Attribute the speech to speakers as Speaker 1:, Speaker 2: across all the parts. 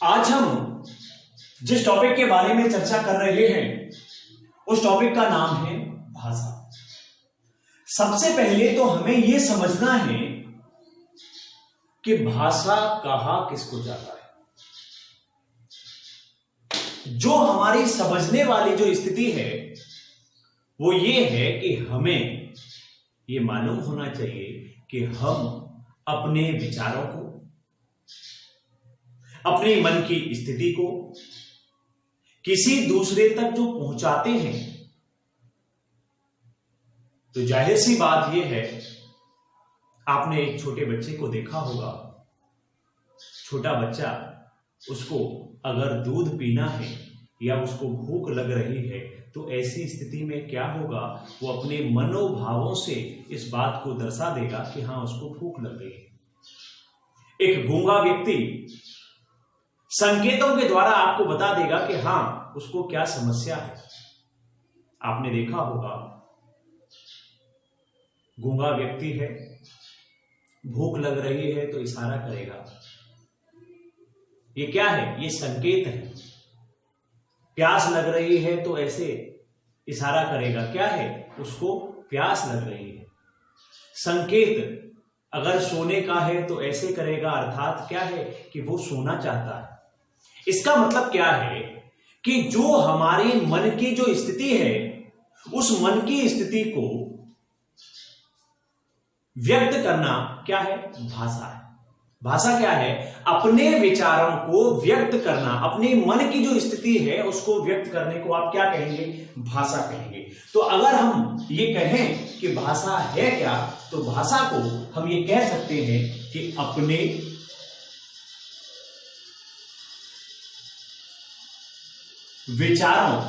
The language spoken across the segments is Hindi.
Speaker 1: आज हम जिस टॉपिक के बारे में चर्चा कर रहे हैं उस टॉपिक का नाम है भाषा। सबसे पहले तो हमें यह समझना है कि भाषा कहा किसको जाता है। जो हमारी समझने वाली जो स्थिति है वो ये है कि हमें ये मालूम होना चाहिए कि हम अपने विचारों को, अपने मन की स्थिति को किसी दूसरे तक जो पहुंचाते हैं, तो जाहिर सी बात यह है, आपने एक छोटे बच्चे को देखा होगा। छोटा बच्चा, उसको अगर दूध पीना है या उसको भूख लग रही है तो ऐसी स्थिति में क्या होगा, वो अपने मनोभावों से इस बात को दर्शा देगा कि हाँ उसको भूख लग रही है। एक गूंगा व्यक्ति संकेतों के द्वारा आपको बता देगा कि हाँ उसको क्या समस्या है। आपने देखा होगा, गूंगा व्यक्ति है, भूख लग रही है तो इशारा करेगा। ये क्या है? ये संकेत है। प्यास लग रही है तो ऐसे इशारा करेगा, क्या है? उसको प्यास लग रही है। संकेत अगर सोने का है तो ऐसे करेगा, अर्थात क्या है कि वो सोना चाहता है। इसका मतलब क्या है कि जो हमारे मन की जो स्थिति है, उस मन की स्थिति को व्यक्त करना क्या है? भाषा है। भाषा क्या है? अपने विचारों को व्यक्त करना। अपने मन की जो स्थिति है उसको व्यक्त करने को आप क्या कहेंगे? भाषा कहेंगे। तो अगर हम ये कहें कि भाषा है क्या, तो भाषा को हम ये कह सकते हैं कि अपने विचारों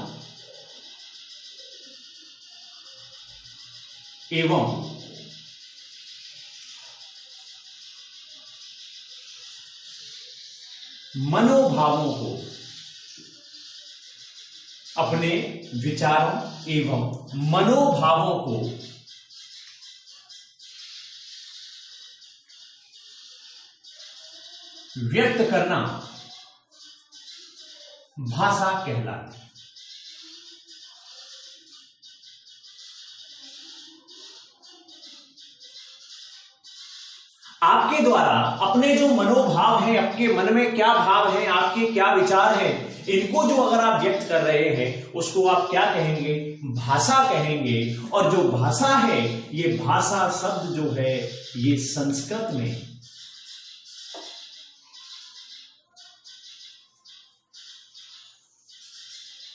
Speaker 1: एवं मनोभावों को, अपने विचारों एवं मनोभावों को व्यक्त करना भाषा कहलाती है। आपके द्वारा अपने जो मनोभाव है, आपके मन में क्या भाव है, आपके क्या विचार है, इनको जो अगर आप व्यक्त कर रहे हैं उसको आप क्या कहेंगे? भाषा कहेंगे। और जो भाषा है, ये भाषा शब्द जो है ये संस्कृत में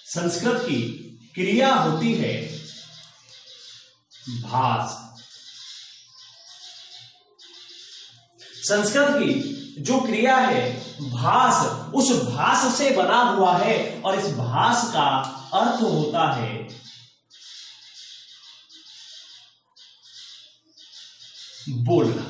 Speaker 1: संस्कृत की क्रिया होती है भास। संस्कृत की जो क्रिया है भास, उस भास से बना हुआ है और इस भास का अर्थ होता है बोलना।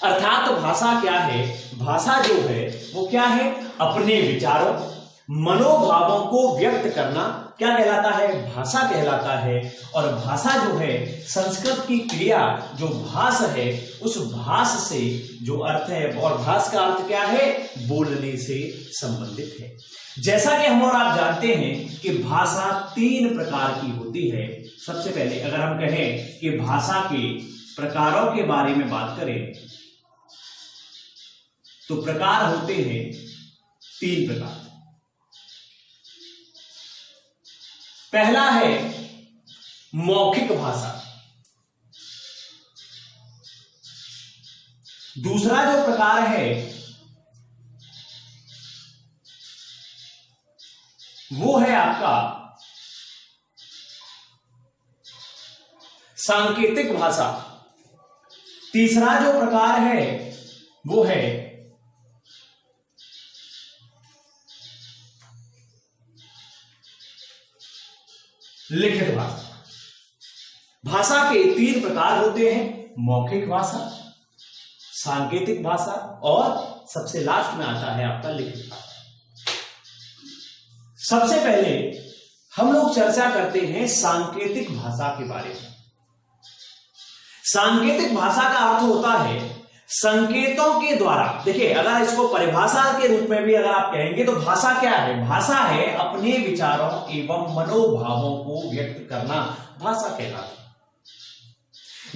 Speaker 1: अर्थात भाषा क्या है? भाषा जो है वो क्या है? अपने विचारों, मनोभावों को व्यक्त करना क्या कहलाता है? भाषा कहलाता है। और भाषा जो है संस्कृत की क्रिया जो भास है, उस भास से जो अर्थ है, और भास का अर्थ क्या है? बोलने से संबंधित है। जैसा कि हम और आप जानते हैं कि भाषा 3 प्रकार की होती है। सबसे पहले अगर हम कहें कि भाषा के प्रकारों के बारे में बात करें तो प्रकार होते हैं 3 प्रकार। पहला है मौखिक भाषा। दूसरा जो प्रकार है वो है आपका सांकेतिक भाषा। तीसरा जो प्रकार है वो है लिखित भाषा। भाषा के 3 प्रकार होते हैं, मौखिक भाषा, सांकेतिक भाषा और सबसे लास्ट में आता है आपका लिखित भाषा। सबसे पहले हम लोग चर्चा करते हैं सांकेतिक भाषा के बारे में। सांकेतिक भाषा का अर्थ होता है संकेतों के द्वारा, देखिए अगर इसको परिभाषा के रूप में भी अगर आप कहेंगे तो भाषा क्या है? भाषा है अपने विचारों एवं मनोभावों को व्यक्त करना, भाषा कहलाती है।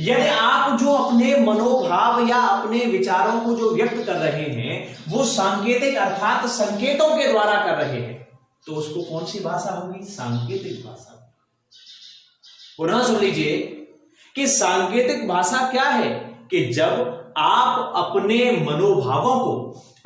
Speaker 1: यदि आप जो अपने मनोभाव या अपने विचारों को जो व्यक्त कर रहे हैं वो सांकेतिक अर्थात संकेतों के द्वारा कर रहे हैं तो उसको कौन सी भाषा होगी? सांकेतिक भाषा। पुनः सुन लीजिए कि सांकेतिक भाषा क्या है कि जब आप अपने मनोभावों को,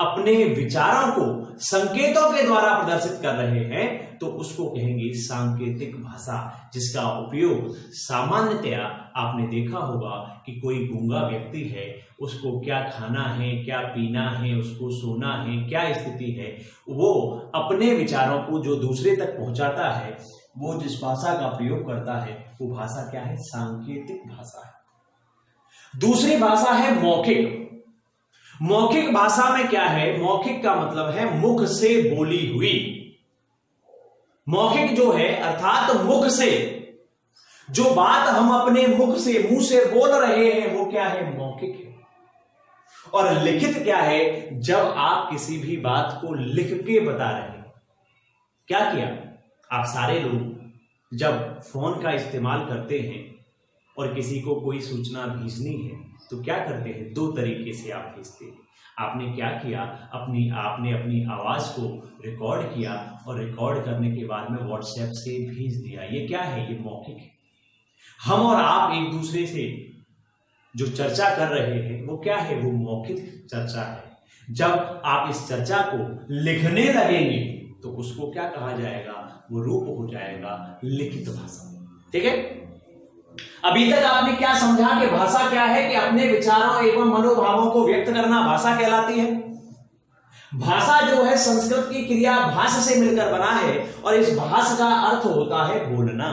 Speaker 1: अपने विचारों को संकेतों के द्वारा प्रदर्शित कर रहे हैं तो उसको कहेंगे सांकेतिक भाषा, जिसका उपयोग सामान्यतया आपने देखा होगा कि कोई गूंगा व्यक्ति है, उसको क्या खाना है, क्या पीना है, उसको सोना है, क्या स्थिति है, वो अपने विचारों को जो दूसरे तक पहुंचाता है, वो जिस भाषा का प्रयोग करता है वो भाषा क्या है? सांकेतिक भाषा है। दूसरी भाषा है मौखिक। मौखिक भाषा में क्या है? मौखिक का मतलब है मुख से बोली हुई। मौखिक जो है अर्थात मुख से जो बात हम अपने मुख से, मुंह से बोल रहे हैं वो क्या है? मौखिक है। और लिखित क्या है? जब आप किसी भी बात को लिख के बता रहे हैं। क्या किया? आप सारे लोग जब फोन का इस्तेमाल करते हैं और किसी को कोई सूचना भेजनी है तो क्या करते हैं? दो तरीके से आप भेजते हैं। आपने क्या किया? आपने अपनी आवाज को रिकॉर्ड किया और रिकॉर्ड करने के बाद में व्हाट्सएप से भेज दिया। ये क्या है? ये मौखिक है। हम और आप एक दूसरे से जो चर्चा कर रहे हैं वो क्या है? वो मौखिक चर्चा है। जब आप इस चर्चा को लिखने लगेंगे तो उसको क्या कहा जाएगा? वो रूप हो जाएगा लिखित भाषा। ठीक है, अभी तक आपने क्या समझा कि भाषा क्या है? कि अपने विचारों एवं मनोभावों को व्यक्त करना भाषा कहलाती है। भाषा जो है संस्कृत की क्रिया भाष से मिलकर बना है और इस भाष का अर्थ होता है बोलना।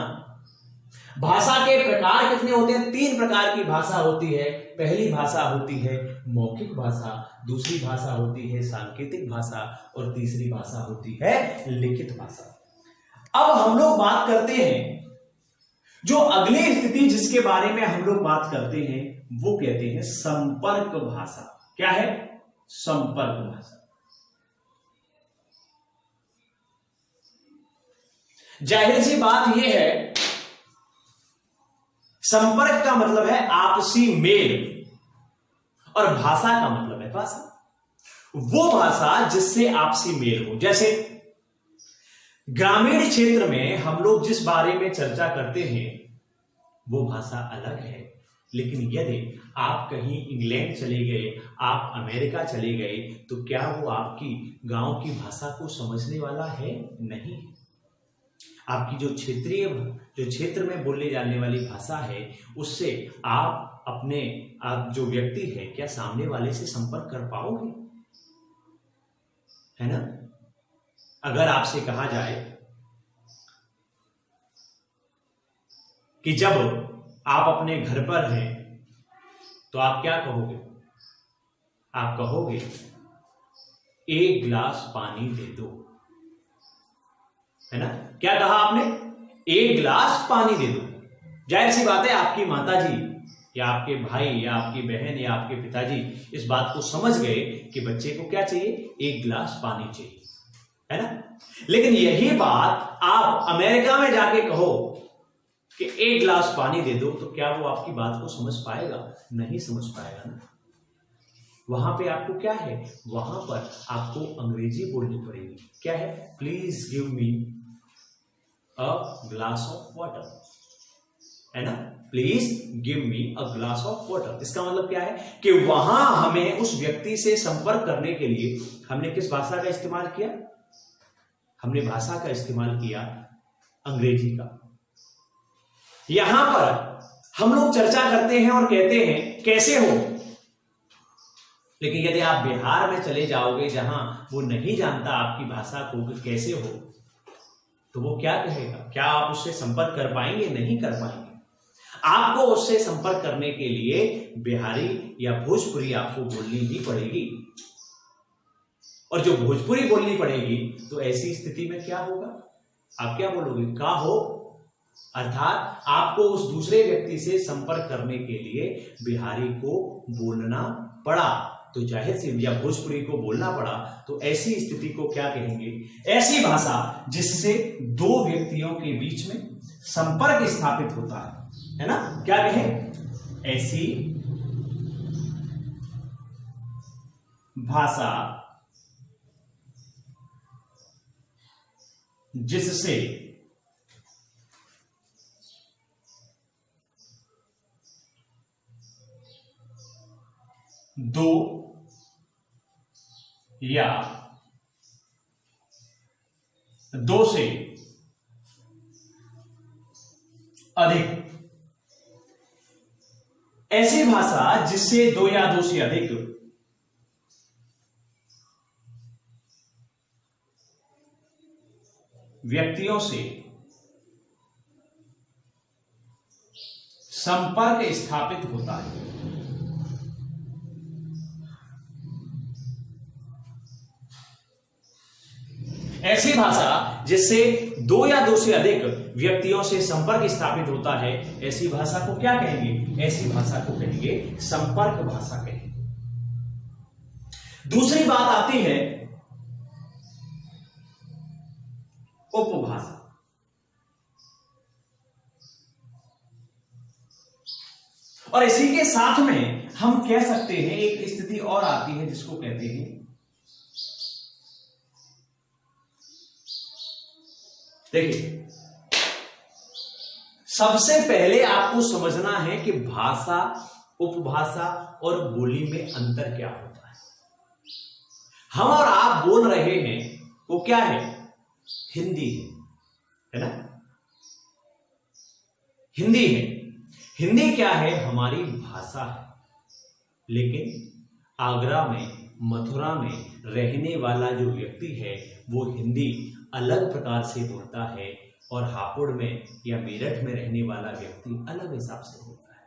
Speaker 1: भाषा के प्रकार कितने होते हैं? 3 प्रकार की भाषा होती है। पहली भाषा होती है मौखिक भाषा, दूसरी भाषा होती है सांकेतिक भाषा और तीसरी भाषा होती है लिखित भाषा। अब हम लोग बात करते हैं जो अगली स्थिति जिसके बारे में हम लोग बात करते हैं वो कहते हैं संपर्क भाषा। क्या है? संपर्क भाषा। जाहिर सी बात यह है, संपर्क का मतलब है आपसी मेल और भाषा का मतलब है भाषा। वो भाषा जिससे आपसी मेल हो। जैसे ग्रामीण क्षेत्र में हम लोग जिस बारे में चर्चा करते हैं वो भाषा अलग है, लेकिन यदि आप कहीं इंग्लैंड चले गए, आप अमेरिका चले गए तो क्या वो आपकी गांव की भाषा को समझने वाला है? नहीं। आपकी जो क्षेत्र में बोलने जाने वाली भाषा है उससे आप जो व्यक्ति है क्या सामने वाले से संपर्क कर पाओगे? है ना? अगर आपसे कहा जाए कि जब आप अपने घर पर हैं तो आप क्या कहोगे? आप कहोगे 1 गिलास पानी दे दो। है ना? क्या कहा आपने? 1 गिलास पानी दे दो। जाहिर सी बात है आपकी माताजी या आपके भाई या आपकी बहन या आपके पिताजी इस बात को समझ गए कि बच्चे को क्या चाहिए? 1 गिलास पानी चाहिए। है ना? लेकिन यही बात आप अमेरिका में जाके कहो कि 1 गिलास पानी दे दो तो क्या वो आपकी बात को समझ पाएगा? नहीं समझ पाएगा ना। वहां पे आपको क्या है? वहां पर आपको अंग्रेजी बोलनी पड़ेगी। क्या है? Please give me a glass of water. है ना? Please give me a glass of water. इसका मतलब क्या है कि वहां हमें उस व्यक्ति से संपर्क करने के लिए हमने किस भाषा का इस्तेमाल किया? हमने भाषा का इस्तेमाल किया अंग्रेजी का। यहां पर हम लोग चर्चा करते हैं और कहते हैं कैसे हो, लेकिन यदि आप बिहार में चले जाओगे जहां वो नहीं जानता आपकी भाषा को कि कैसे हो, तो वो क्या कहेगा? क्या आप उससे संपर्क कर पाएंगे? नहीं कर पाएंगे। आपको उससे संपर्क करने के लिए बिहारी या भोजपुरी आपको बोलनी ही पड़ेगी, और जो भोजपुरी बोलनी पड़ेगी तो ऐसी स्थिति में क्या होगा? आप क्या बोलोगे? का हो, अर्थात आपको उस दूसरे व्यक्ति से संपर्क करने के लिए बिहारी को बोलना पड़ा तो जाहिर सी, या भोजपुरी को बोलना पड़ा तो ऐसी स्थिति को क्या कहेंगे? ऐसी भाषा जिससे दो व्यक्तियों के बीच में संपर्क स्थापित होता है ना? क्या कहें? ऐसी भाषा जिससे दो या दो से अधिक, ऐसी भाषा जिससे दो या दो से अधिक व्यक्तियों से संपर्क स्थापित होता है। ऐसी भाषा जिससे दो या दो से अधिक व्यक्तियों से संपर्क स्थापित होता है, ऐसी भाषा को क्या कहेंगे? ऐसी भाषा को कहेंगे संपर्क भाषा कहेंगे। दूसरी बात आती है उपभाषा। और इसी के साथ में हम कह सकते हैं एक स्थिति और आती है जिसको कहते हैं, देखिए, सबसे पहले आपको समझना है कि भाषा, उपभाषा और बोली में अंतर क्या होता है। हम और आप बोल रहे हैं वो क्या है? हिंदी है ना? हिंदी है। हिंदी क्या है? हमारी भाषा है। लेकिन आगरा में, मथुरा में रहने वाला जो व्यक्ति है वो हिंदी अलग प्रकार से बोलता है, और हापुड़ में या मेरठ में रहने वाला व्यक्ति अलग हिसाब से बोलता है।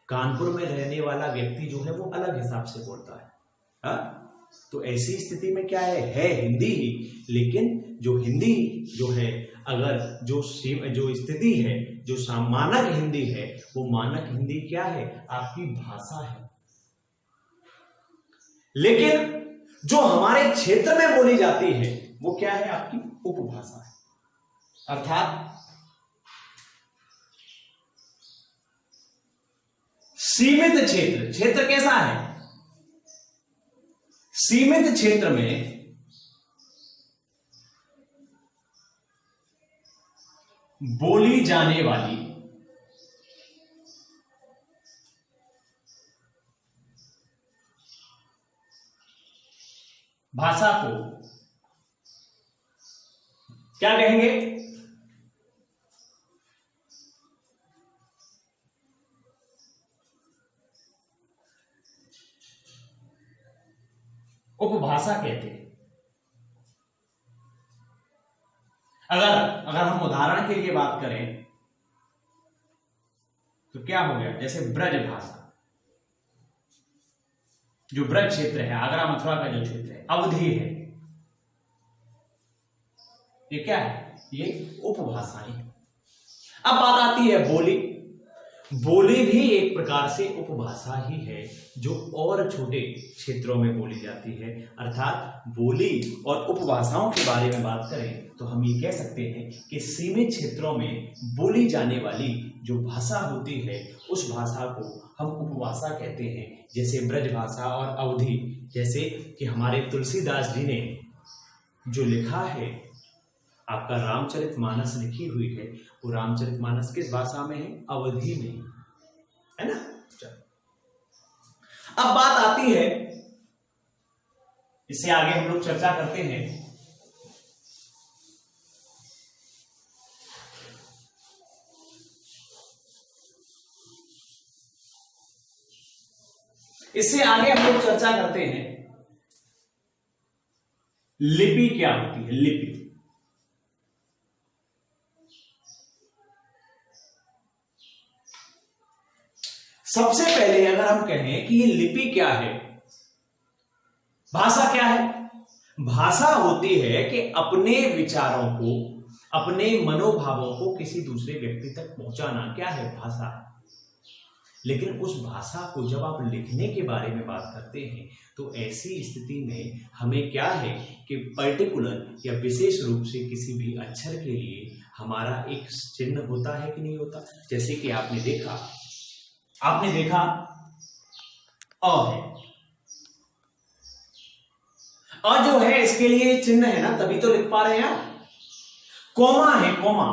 Speaker 1: कानपुर में रहने वाला व्यक्ति जो है वो अलग हिसाब से बोलता है। हा? तो ऐसी स्थिति में क्या है हिंदी ही, लेकिन जो हिंदी जो है, अगर जो स्थिति है, जो मानक हिंदी है, वो मानक हिंदी क्या है? आपकी भाषा है। लेकिन जो हमारे क्षेत्र में बोली जाती है वो क्या है? आपकी उपभाषा है। अर्थात सीमित क्षेत्र। क्षेत्र कैसा है? सीमित क्षेत्र में बोली जाने वाली भाषा को क्या कहेंगे? उपभाषा कहते हैं। अगर हम उदाहरण के लिए बात करें तो क्या हो गया? जैसे ब्रज भाषा, जो ब्रज क्षेत्र है, आगरा मथुरा का जो क्षेत्र है, अवधि है, ये क्या है? ये उपभाषाएं। अब बात आती है बोली। बोली भी एक प्रकार से उपभाषा ही है, जो और छोटे क्षेत्रों में बोली जाती है। अर्थात बोली और उपभाषाओं के बारे में बात करें तो हम ये कह सकते हैं कि सीमित क्षेत्रों में बोली जाने वाली जो भाषा होती है, उस भाषा को हम उपभाषा कहते हैं। जैसे ब्रज भाषा और अवधि, जैसे कि हमारे तुलसीदास जी ने जो लिखा है, आपका रामचरितमानस लिखी हुई है, वो रामचरितमानस किस भाषा में है? अवधि में, है ना? अब बात आती है, इससे आगे हम लोग चर्चा करते हैं, लिपि क्या होती है? लिपि। सबसे पहले अगर हम कहें कि ये लिपि क्या है, भाषा क्या है? भाषा होती है कि अपने विचारों को, अपने मनोभावों को किसी दूसरे व्यक्ति तक पहुंचाना क्या है? भाषा। लेकिन उस भाषा को जब आप लिखने के बारे में बात करते हैं तो ऐसी स्थिति में हमें क्या है कि पर्टिकुलर या विशेष रूप से किसी भी अक्षर के लिए हमारा एक चिन्ह होता है कि नहीं होता। जैसे कि आपने देखा अ है, अ जो है इसके लिए चिन्ह है ना, तभी तो लिख पा रहे हैं आप। कॉमा है, कॉमा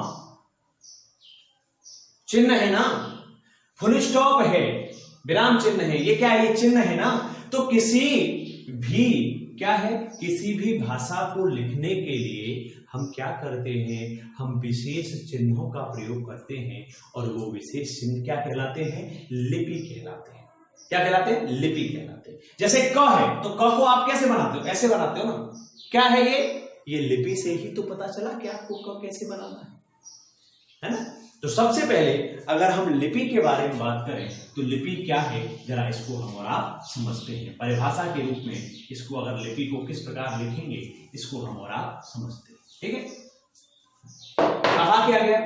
Speaker 1: चिन्ह है ना, फुल स्टॉप है, विराम चिन्ह है, ये क्या है, ये चिन्ह है ना। तो किसी भी भाषा को लिखने के लिए हम क्या करते हैं, हम विशेष चिन्हों का प्रयोग करते हैं और वो विशेष चिन्ह क्या कहलाते हैं, लिपि कहलाते हैं। क्या कहलाते हैं, लिपि कहलाते हैं। जैसे क है तो क को आप कैसे बनाते हो, ऐसे बनाते हो ना। क्या है ये लिपि से ही तो पता चला कि आपको क कैसे बनाना है ना। तो सबसे पहले अगर हम लिपि के बारे में बात करें तो लिपि क्या है, जरा इसको हम और आप समझते हैं। परिभाषा के रूप में इसको, अगर लिपि को किस प्रकार लिखेंगे, इसको हम और आप समझते हैं। ठीक है, कहा क्या गया,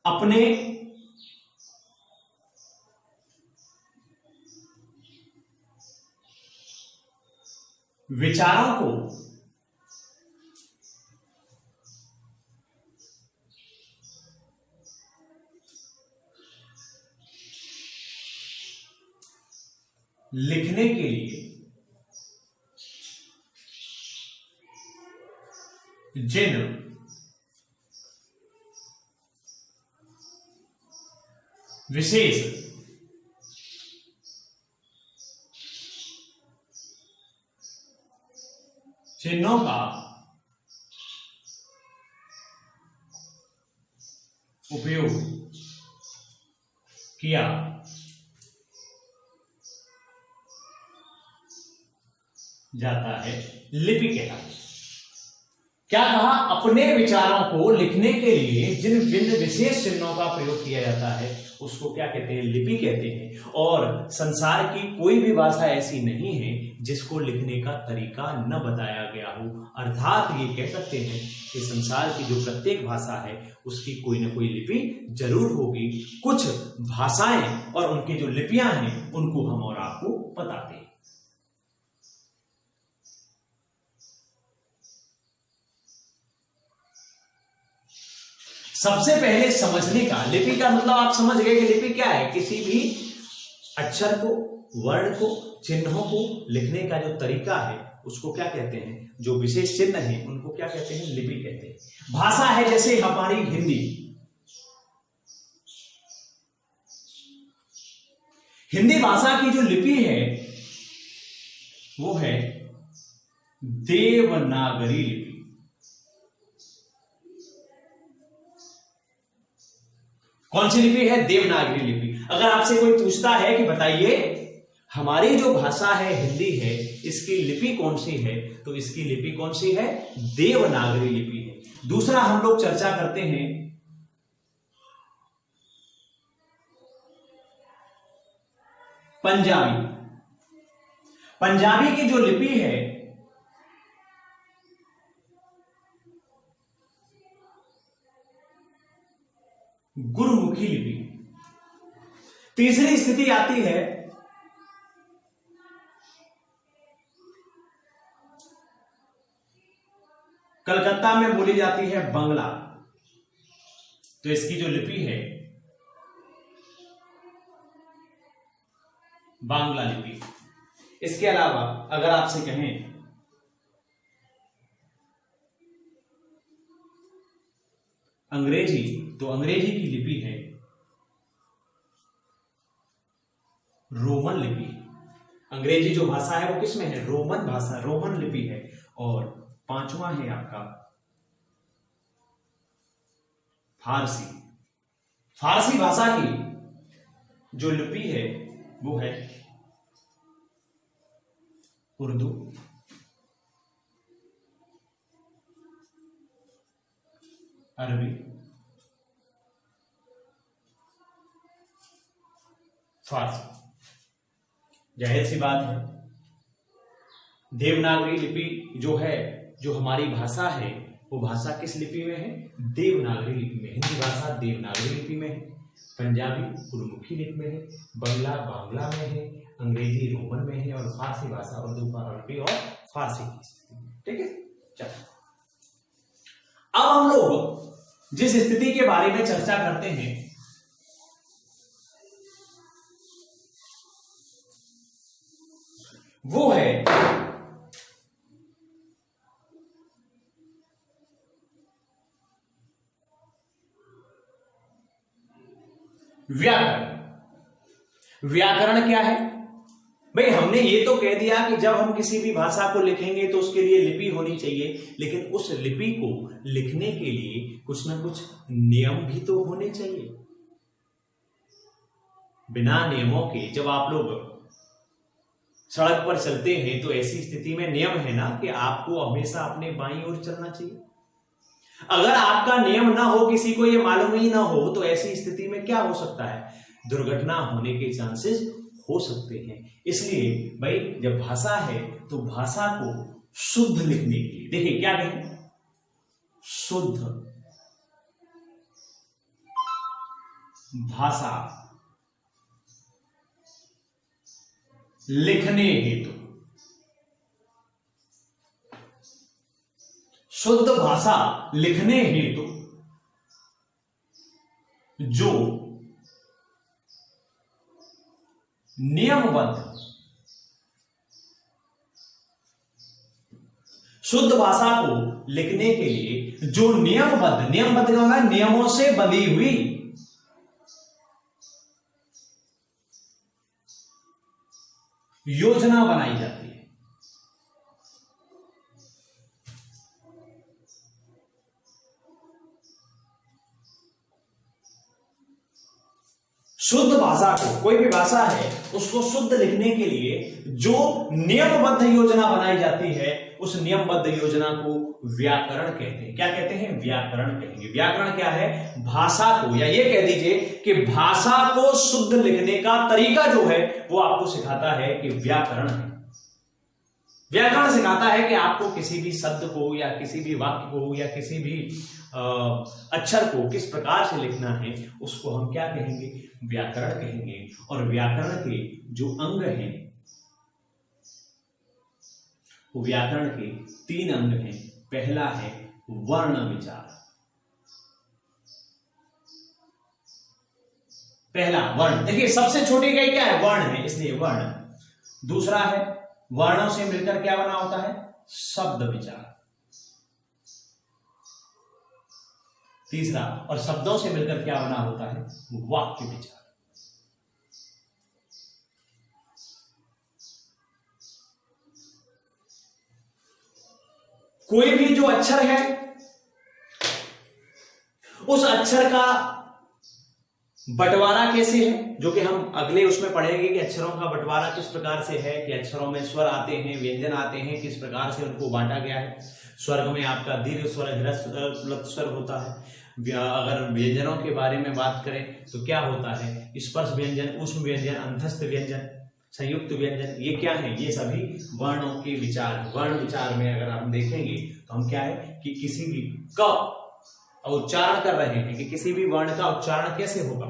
Speaker 1: अपने विचारों को लिखने के लिए जिन विशेष चिन्हों का उपयोग किया जाता है, लिपि कहलाती है। क्या कहा, अपने विचारों को लिखने के लिए जिन भिन्न विशेष चिन्हों का प्रयोग किया जाता है उसको क्या कहते हैं, लिपि कहते हैं। और संसार की कोई भी भाषा ऐसी नहीं है जिसको लिखने का तरीका न बताया गया हो। अर्थात ये कह सकते हैं कि संसार की जो प्रत्येक भाषा है उसकी कोई ना कोई लिपि जरूर होगी। कुछ भाषाएं और उनकी जो लिपियां हैं उनको हम और आपको बताते हैं। सबसे पहले समझने का, लिपि का मतलब आप समझ गए कि लिपि क्या है, किसी भी अक्षर को, वर्ण को, चिन्हों को लिखने का जो तरीका है उसको क्या कहते हैं, जो विशेष चिन्ह है उनको क्या कहते हैं, लिपि कहते हैं। भाषा है जैसे हमारी हिंदी, हिंदी भाषा की जो लिपि है वो है देवनागरी लिपि। कौन सी लिपि है, देवनागरी लिपि। अगर आपसे कोई पूछता है कि बताइए हमारी जो भाषा है हिंदी है इसकी लिपि कौन सी है, तो इसकी लिपि कौन सी है, देवनागरी लिपि है। दूसरा हम लोग चर्चा करते हैं पंजाबी। पंजाबी की जो लिपि है गुरुमुखी लिपि। तीसरी स्थिति आती है कलकत्ता में बोली जाती है बंगला, तो इसकी जो लिपि है बांग्ला लिपि। इसके अलावा अगर आपसे कहें अंग्रेजी, तो अंग्रेजी की लिपि है रोमन लिपि। अंग्रेजी जो भाषा है वो किसमें है, रोमन भाषा, रोमन लिपि है। और पांचवा है आपका फारसी। फारसी भाषा की जो लिपि है वो है उर्दू, अरबी, फारसी। जाहिर सी बात है देवनागरी लिपि जो है, जो हमारी भाषा है वो भाषा किस लिपि में है, देवनागरी लिपि में। हिंदी भाषा देवनागरी लिपि में है। पंजाबी गुरुमुखी लिपि में है, बंगला बांग्ला में है, अंग्रेजी रोमन में है और फारसी भाषा उर्दू अरबी और फारसी की स्थिति। ठीक है, चलो अब हम लोग जिस स्थिति के बारे में चर्चा करते हैं वो है व्याकरण। व्याकरण क्या है भाई? हमने ये तो कह दिया कि जब हम किसी भी भाषा को लिखेंगे तो उसके लिए लिपि होनी चाहिए, लेकिन उस लिपि को लिखने के लिए कुछ ना कुछ नियम भी तो होने चाहिए। बिना नियमों के जब आप लोग सड़क पर चलते हैं तो ऐसी स्थिति में नियम है ना कि आपको हमेशा अपने बाईं ओर चलना चाहिए। अगर आपका नियम ना हो, किसी को ये मालूम ही ना हो, तो ऐसी स्थिति में क्या हो सकता है? दुर्घटना होने के चांसेस हो सकते हैं। इसलिए भाई जब भाषा है तो भाषा को शुद्ध लिखने के लिए देखिए क्या कहें, शुद्ध भाषा लिखने हेतु, शुद्ध भाषा लिखने हेतु जो नियमबद्ध, शुद्ध भाषा को लिखने के लिए जो नियमबद्ध, नियमबद्ध क्या होगा? नियमों से बंधी हुई योजना बनाई जाती है। शुद्ध भाषा को, कोई भी भाषा है उसको शुद्ध लिखने के लिए जो नियमबद्ध योजना बनाई जाती है, उस नियमबद्ध योजना को व्याकरण कहते हैं। क्या कहते हैं? व्याकरण कहेंगे। व्याकरण क्या है? भाषा को, या ये कह दीजिए कि भाषा को शुद्ध लिखने का तरीका जो है वो आपको सिखाता है कि व्याकरण है। व्याकरण सिखाता है कि आपको किसी भी शब्द को या किसी भी वाक्य को या किसी भी अक्षर को किस प्रकार से लिखना है, उसको हम क्या कहेंगे? व्याकरण कहेंगे। और व्याकरण के जो अंग हैं वो व्याकरण के 3 अंग हैं। पहला है वर्ण विचार। पहला वर्ण, देखिए सबसे छोटी इकाई क्या है? वर्ण है, इसलिए वर्ण। दूसरा है वर्णों से मिलकर क्या बना होता है? शब्द विचार। तीसरा, और शब्दों से मिलकर क्या बना होता है? वाक्य विचार। कोई भी जो अक्षर है उस अक्षर का बंटवारा कैसे है, जो कि हम अगले उसमें पढ़ेंगे कि अक्षरों का बंटवारा किस प्रकार से है, कि अक्षरों में स्वर आते हैं, व्यंजन आते हैं, किस प्रकार से उनको बांटा गया है। स्वर्ग में आपका दीर्घ स्वर, ह्रस्व स्वर होता है। अगर व्यंजनों के बारे में बात करें तो क्या होता है? स्पर्श व्यंजन, ऊष्म व्यंजन, अंतस्थ व्यंजन, संयुक्त व्यंजन, ये क्या है? ये सभी वर्णों के विचार। वर्ण विचार में अगर हम देखेंगे तो हम क्या है कि किसी भी क उच्चारण कर रहे हैं कि किसी भी वर्ण का उच्चारण कैसे होगा,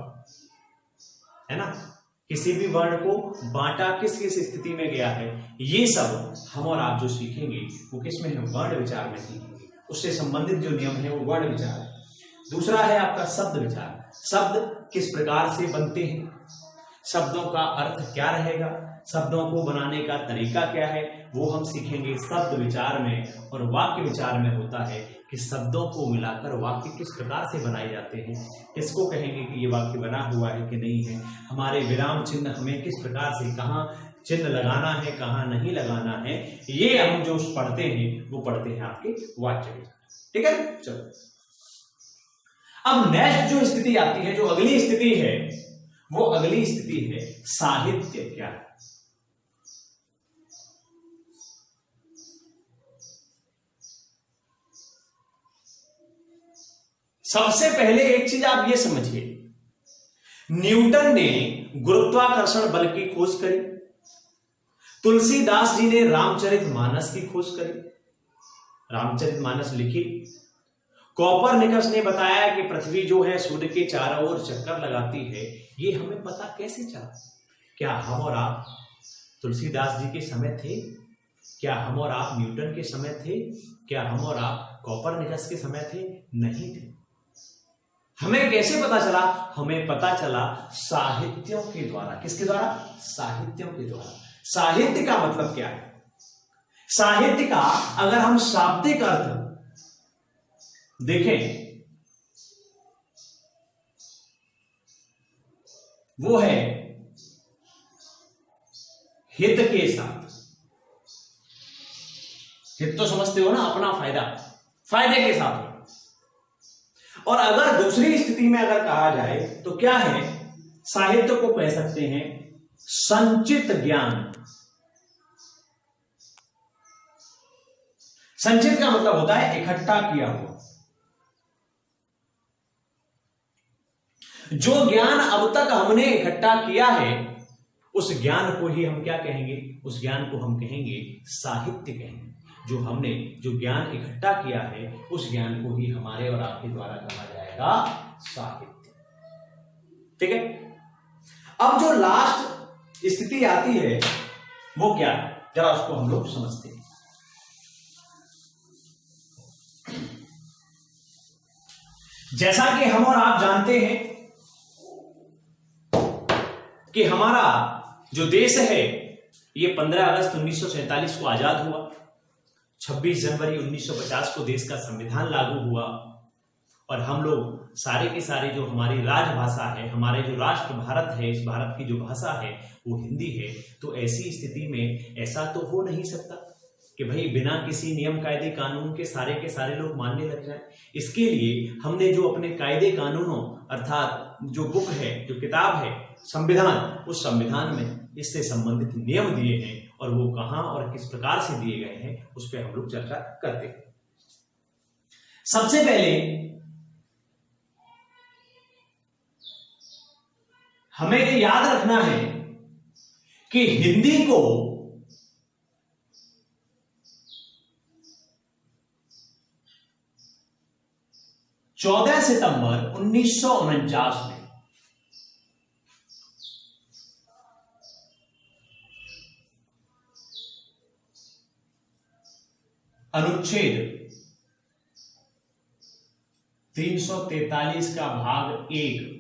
Speaker 1: है ना? किसी भी वर्ण को बांटा किस किस स्थिति में गया है, ये सब हम और आप जो सीखेंगे वो किस में है? वर्ण विचार में सीखेंगे। उससे संबंधित जो नियम है वो वर्ण विचार है। दूसरा है आपका शब्द विचार। शब्द किस प्रकार से बनते हैं, शब्दों का अर्थ क्या रहेगा, शब्दों को बनाने का तरीका क्या है, वो हम सीखेंगे शब्द विचार में। और वाक्य विचार में होता है कि शब्दों को मिलाकर वाक्य किस प्रकार से बनाए जाते हैं, किसको कहेंगे कि ये वाक्य बना हुआ है कि नहीं है, हमारे विराम चिन्ह हमें किस प्रकार से कहाँ चिन्ह लगाना है, कहाँ नहीं लगाना है, ये हम जो पढ़ते हैं वो पढ़ते हैं आपके वाक्य विचार। ठीक है, चलो अब नेक्स्ट जो स्थिति आती है, जो अगली स्थिति है, वो अगली स्थिति है साहित्य क्या है। सबसे पहले एक चीज आप ये समझिए, न्यूटन ने गुरुत्वाकर्षण बल की खोज करी, तुलसीदास जी ने रामचरितमानस की खोज करी, रामचरितमानस लिखी, कोपरनिकस ने बताया कि पृथ्वी जो है सूर्य के चारों ओर चक्कर लगाती है। ये हमें पता कैसे चला? क्या हम और आप तुलसीदास जी के समय थे? क्या हम और आप न्यूटन के समय थे? क्या हम और आप कोपरनिकस के समय थे? नहीं थे। हमें कैसे पता चला? हमें पता चला साहित्यों के द्वारा। किसके द्वारा? साहित्यों के द्वारा। साहित्य का मतलब क्या है? साहित्य का अगर हम शाब्दिक अर्थ देखें, वो है हित के साथ। हित तो समझते हो ना, अपना फायदा, फायदे के साथ। और अगर दूसरी स्थिति में अगर कहा जाए तो क्या है? साहित्य को कह सकते हैं संचित ज्ञान। संचित का मतलब होता है इकट्ठा किया हुआ। जो ज्ञान अब तक हमने इकट्ठा किया है, उस ज्ञान को ही हम क्या कहेंगे? उस ज्ञान को हम कहेंगे साहित्य कहेंगे। जो ज्ञान इकट्ठा किया है, उस ज्ञान को ही हमारे और आपके द्वारा कहा जाएगा साहित्य। ठीक है। अब जो लास्ट स्थिति आती है वो क्या है? जरा उसको हम लोग समझते हैं। जैसा कि हम और आप जानते हैं कि हमारा जो देश है ये 15 अगस्त 1947 को आजाद हुआ। 26 जनवरी 1950 को देश का संविधान लागू हुआ और हम लोग सारे के सारे जो हमारी राजभाषा है, हमारे जो राष्ट्र भारत है, इस भारत की जो भाषा है वो हिंदी है। तो ऐसी स्थिति में ऐसा तो हो नहीं सकता कि भाई बिना किसी नियम कायदे कानून के सारे लोग मानने लग जाए। इसके लिए हमने जो अपने कायदे कानूनों अर्थात जो बुक है, जो किताब है संविधान, उस संविधान में इससे संबंधित नियम दिए हैं और वो कहां और किस प्रकार से दिए गए हैं उस पर हम लोग चर्चा करते हैं। सबसे पहले हमें ये याद रखना है कि हिंदी को चौदह सितंबर 1949 में अनुच्छेद 343 का भाग 1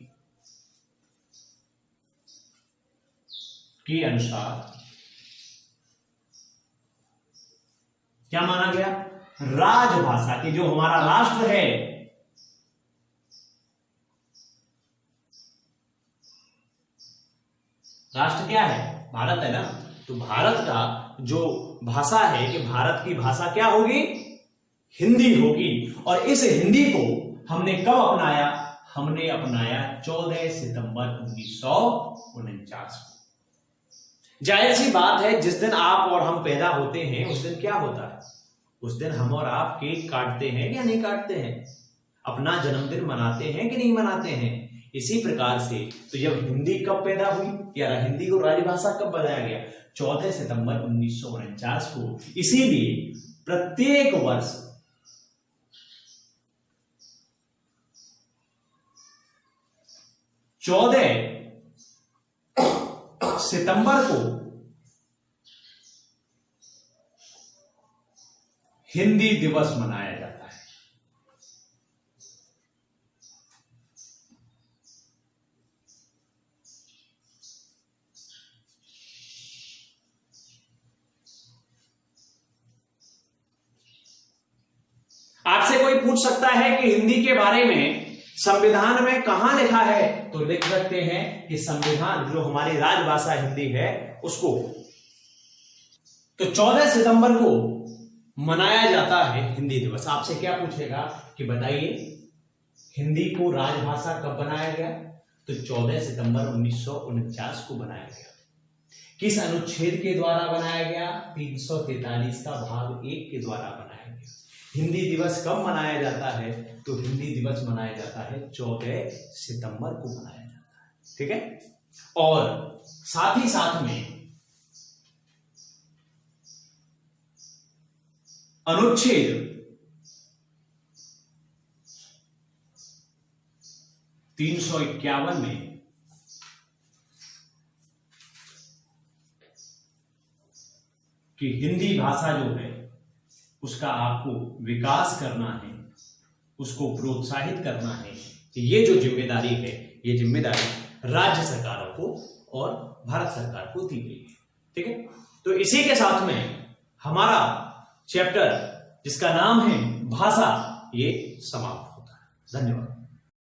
Speaker 1: के अनुसार क्या माना गया? राजभाषा की जो हमारा राष्ट्र है, राष्ट्र क्या है? भारत है ना। तो भारत का जो भाषा है कि भारत की भाषा क्या होगी? हिंदी होगी। और इस हिंदी को हमने कब अपनाया? हमने अपनाया 14 सितंबर 1949 को। जाहिर सी बात है, जिस दिन आप और हम पैदा होते हैं उस दिन क्या होता है? उस दिन हम और आप केक काटते हैं या नहीं काटते हैं? अपना जन्मदिन मनाते हैं कि नहीं मनाते हैं? इसी प्रकार से तो जब हिंदी कब पैदा हुई या हिंदी को राजभाषा कब बनाया गया? 14 सितंबर 1949 को। इसीलिए प्रत्येक वर्ष 14 सितंबर को हिंदी दिवस मनाया जाता है। आपसे कोई पूछ सकता है कि हिंदी के बारे में संविधान में कहां लिखा है? तो लिख सकते हैं कि संविधान जो हमारी राजभाषा हिंदी है उसको तो 14 सितंबर को मनाया जाता है हिंदी दिवस। आपसे क्या पूछेगा कि बताइए हिंदी को राजभाषा कब बनाया गया? तो 14 सितंबर 1949 को बनाया गया। किस अनुच्छेद के द्वारा बनाया गया? 343 का भाग 1 के द्वारा बनाया गया। हिंदी दिवस कब मनाया जाता है? तो हिंदी दिवस मनाया जाता है 14 सितंबर को मनाया जाता है। ठीक है। और साथ ही साथ में अनुच्छेद 351 में कि हिंदी भाषा जो है उसका आपको विकास करना है, उसको प्रोत्साहित करना है। ये जो जिम्मेदारी है, ये जिम्मेदारी राज्य सरकारों को और भारत सरकार को दी गई है। ठीक है, तो इसी के साथ में हमारा चैप्टर जिसका नाम है भाषा, ये समाप्त होता है। धन्यवाद।